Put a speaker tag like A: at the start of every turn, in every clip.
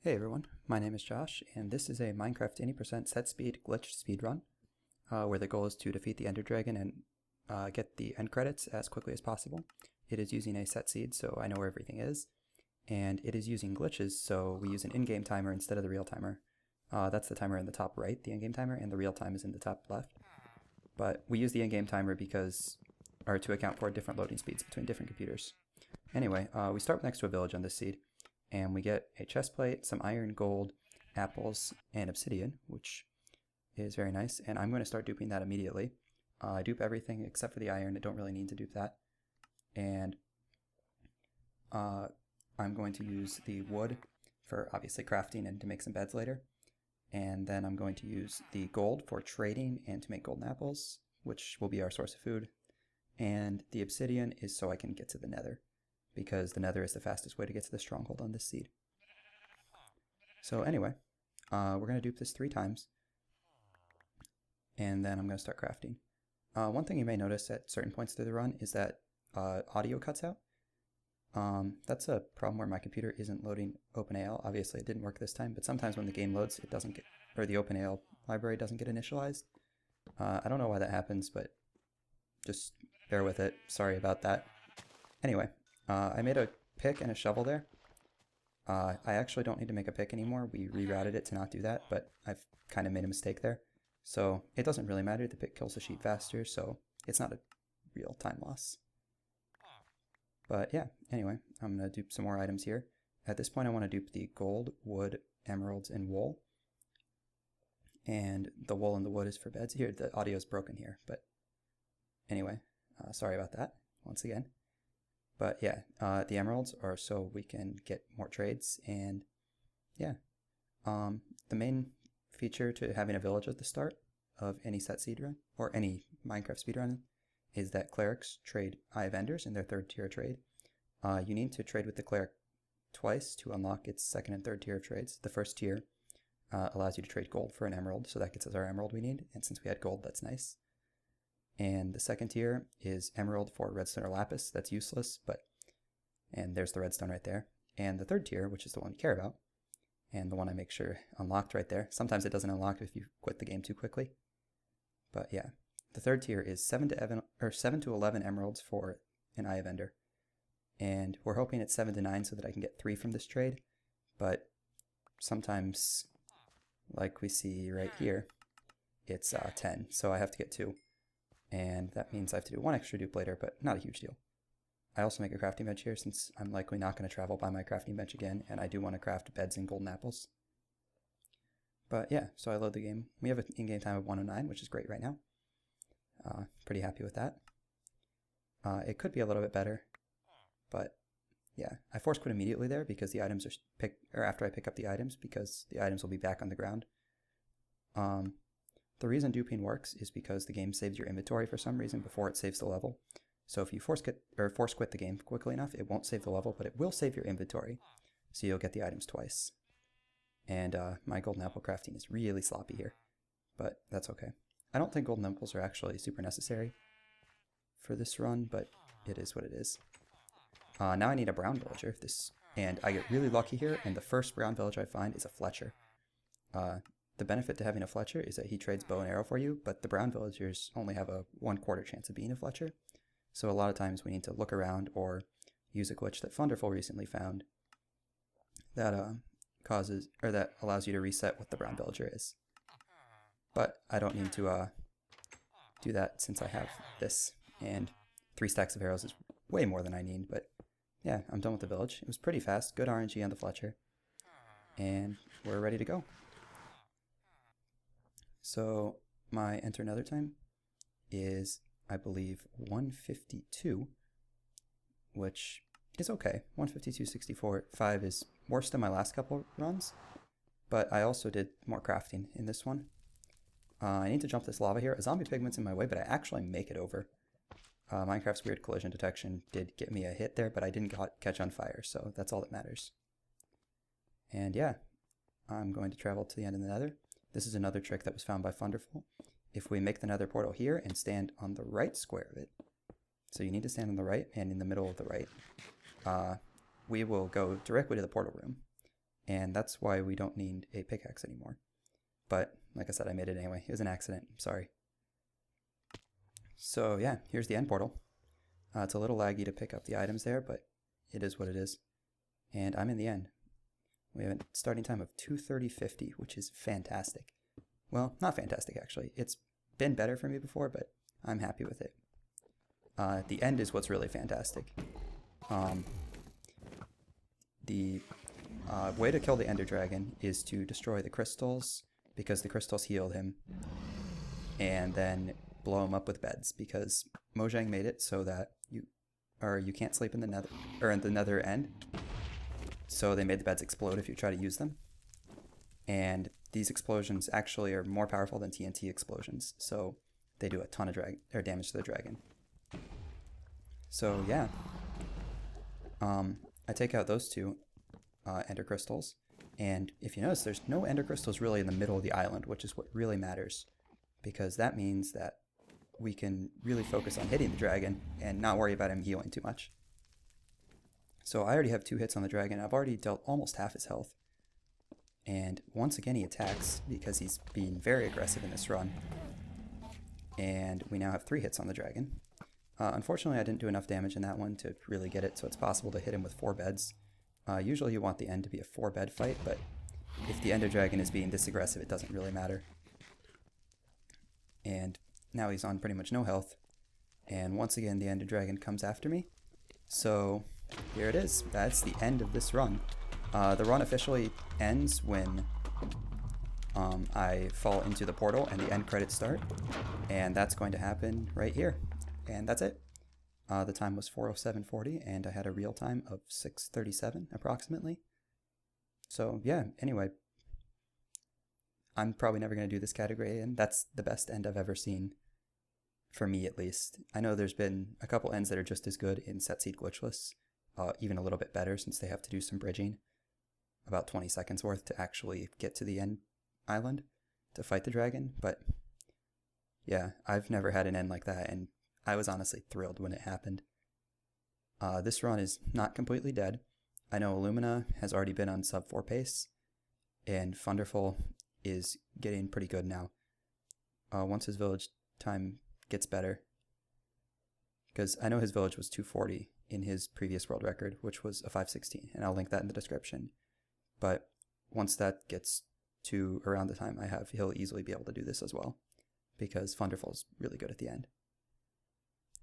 A: Hey everyone, my name is Josh, and this is a Minecraft 80% set speed glitch speedrun, where the goal is to defeat the Ender Dragon and get the end credits as quickly as possible. It is using a set seed, so I know where everything is, and it is using glitches, so we use an in-game timer instead of the real timer. That's the timer in the top right, the in-game timer, and the real time is in the top left. But we use the in-game timer to account for different loading speeds between different computers. Anyway, we start next to a village on this seed, and we get a chest plate, some iron, gold, apples, and obsidian, which is very nice, and I'm going to start duping that immediately. I dupe everything except for the iron. I don't really need to dupe that. And I'm going to use the wood for obviously crafting and to make some beds later. And then I'm going to use the gold for trading and to make golden apples, which will be our source of food. And the obsidian is so I can get to the nether, because the nether is the fastest way to get to the stronghold on this seed. So anyway, we're going to dupe this 3 times, and then I'm going to start crafting. One thing you may notice at certain points through the run is that audio cuts out. That's a problem where my computer isn't loading OpenAL. Obviously it didn't work this time, but sometimes when the game loads, it doesn't get, or the OpenAL library doesn't get initialized. I don't know why that happens, but just bear with it. Sorry about that. Anyway, I made a pick and a shovel there. I actually don't need to make a pick anymore. We rerouted it to not do that, but I've kind of made a mistake there. So it doesn't really matter. The pick kills the sheep faster, so it's not a real time loss. But yeah, anyway, I'm going to dupe some more items here. At this point I want to dupe the gold, wood, emeralds, and wool. And the wool and the wood is for beds. Here, the audio is broken here, but anyway, sorry about that once again. But yeah, the emeralds are so we can get more trades, and yeah. The main feature to having a village at the start of any set seed run, or any Minecraft speedrun, is that clerics trade Eye of Enders in their 3rd tier trade. You need to trade with the cleric twice to unlock its 2nd and 3rd tier of trades. The 1st tier allows you to trade gold for an emerald, so that gets us our emerald we need, and since we had gold, that's nice. And the 2nd tier is emerald for redstone or lapis. That's useless, and there's the redstone right there. And the 3rd tier, which is the one you care about, and the one I make sure unlocked right there. Sometimes it doesn't unlock if you quit the game too quickly. But yeah, the 3rd tier is 7 to 11 emeralds for an Eye of Ender. And we're hoping it's 7 to 9 so that I can get 3 from this trade. But sometimes, like we see right here, it's 10, so I have to get 2. And that means I have to do 1 extra dupe later, but not a huge deal. I also make a crafting bench here since I'm likely not going to travel by my crafting bench again, and I do want to craft beds and golden apples. But yeah, so I load the game. We have an in-game time of 1:09, which is great right now. Pretty happy with that. It could be a little bit better, but yeah, I force quit immediately there because the items are after I pick up the items, because the items will be back on the ground. The reason duping works is because the game saves your inventory for some reason before it saves the level. So if you force quit the game quickly enough, it won't save the level, but it will save your inventory, so you'll get the items twice. And my golden apple crafting is really sloppy here, but that's okay. I don't think golden apples are actually super necessary for this run, but it is what it is. Now I need a brown villager, and I get really lucky here, and the first brown villager I find is a Fletcher. The benefit to having a Fletcher is that he trades bow and arrow for you, but the brown villagers only have a 1/4 chance of being a Fletcher. So a lot of times we need to look around or use a glitch that Funderful recently found that allows you to reset what the brown villager is. But I don't need to do that since I have this, and 3 stacks of arrows is way more than I need. But yeah, I'm done with the village. It was pretty fast, good RNG on the Fletcher, and we're ready to go. So my enter nether time is, I believe, 152, which is okay. 152.64.5 is worse than my last couple runs, but I also did more crafting in this one. I need to jump this lava here. A zombie pigment's in my way, but I actually make it over. Minecraft's weird collision detection did get me a hit there, but I didn't catch on fire, so that's all that matters. And yeah, I'm going to travel to the end of the nether. This is another trick that was found by Funderful. If we make the nether portal here and stand on the right square of it, so you need to stand on the right and in the middle of the right, we will go directly to the portal room. and that's why we don't need a pickaxe anymore. But like I said, I made it anyway. It was an accident. Sorry. So yeah, here's the end portal. It's a little laggy to pick up the items there, but it is what it is. And I'm in the end. We have a starting time of 2:30:50, which is fantastic. Well, not fantastic actually. It's been better for me before, but I'm happy with it. The end is what's really fantastic. The way to kill the Ender Dragon is to destroy the crystals, because the crystals heal him, and then blow him up with beds, because Mojang made it so that you can't sleep in the nether, or in the nether end. So they made the beds explode if you try to use them. And these explosions actually are more powerful than TNT explosions, so they do a ton of damage to the dragon. So yeah, I take out those two ender crystals, and if you notice, there's no ender crystals really in the middle of the island, which is what really matters, because that means that we can really focus on hitting the dragon and not worry about him healing too much. So I already have 2 hits on the dragon. I've already dealt almost half his health. And once again he attacks because he's being very aggressive in this run. And we now have 3 hits on the dragon. Unfortunately, I didn't do enough damage in that one to really get it, so it's possible to hit him with 4 beds. Usually you want the end to be a 4-bed fight, but if the Ender Dragon is being this aggressive, it doesn't really matter. And now he's on pretty much no health. And once again, the Ender Dragon comes after me. So here it is. That's the end of this run. The run officially ends when I fall into the portal and the end credits start. And that's going to happen right here. And that's it. The time was 4:07:40 and I had a real time of 6:37 approximately. So yeah, anyway, I'm probably never going to do this category, and that's the best end I've ever seen, for me at least. I know there's been a couple ends that are just as good in Set Seed Glitchless, even a little bit better since they have to do some bridging, about 20 seconds worth to actually get to the end island to fight the dragon, but yeah, I've never had an end like that, and I was honestly thrilled when it happened. This run is not completely dead. I know Illumina has already been on sub 4 pace, and Thunderful is getting pretty good now. Once his village time gets better, because I know his village was 240 in his previous world record, which was a 516, and I'll link that in the description. But once that gets to around the time I have, he'll easily be able to do this as well, because Thunderful's really good at the end,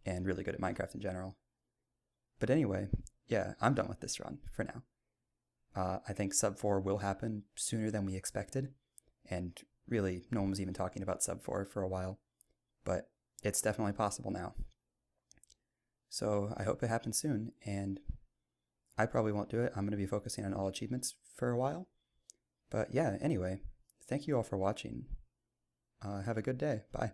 A: and really good at Minecraft in general. But anyway, yeah, I'm done with this run for now. I think sub 4 will happen sooner than we expected, and really no one was even talking about sub 4 for a while, but it's definitely possible now. So I hope it happens soon, and I probably won't do it. I'm going to be focusing on all achievements for a while. But yeah, anyway, thank you all for watching. Have a good day. Bye.